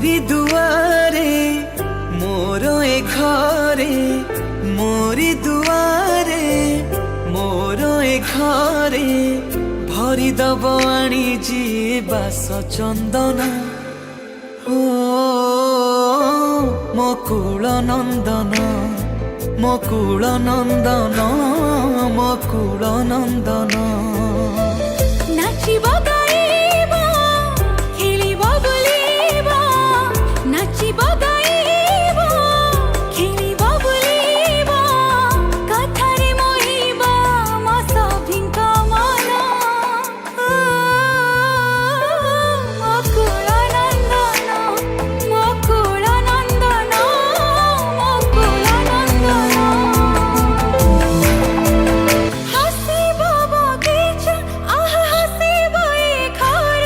मोरी दुआरे मोर ए घरे मोरी दुआरे मोर ए घरे भरी दब आनी जी बास चंदन ओ मकुल नंदन मकुल नंदन मकुल नंदन नाचिब गाइब खेलिब बुलिब नाचिब गाइब खेलिब बुलिब कथारे मोहिब म सभिंक मन मकुल नंदन मकुल नंदन मकुल नंदन हसिब बगीचा आह हसिब ए घर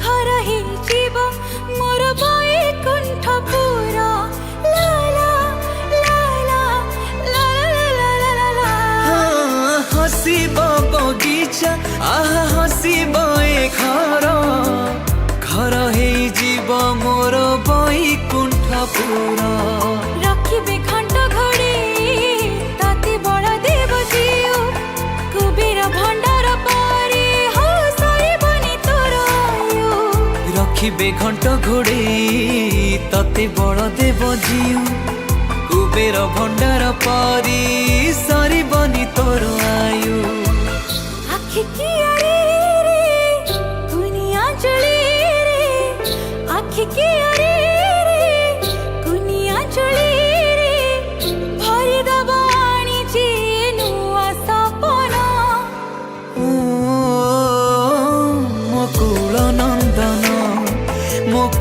घर हेजिब मोर बैकुण्ठपुर ला ला ला ला ला ला ला ला हसिब बगीचा आह हसिब ए घर घर हेजिब मोर बैकुण्ठपुर रखिबे घंट घड़ी ताते बड़ देव जीव कुबेर भंडार पारे हो सहिबनी तोर आयु रखिबे घंट घोड़े तते बड़ देव जीव कुबेर भंडार पारी सरिबनी तोर आयु आखि कियारे रे कुनिया जली रे आखि कियारे रे कुनिया जली रे भरी दबाणी जे नुआ सपना ओ मकुल नंदन मकुल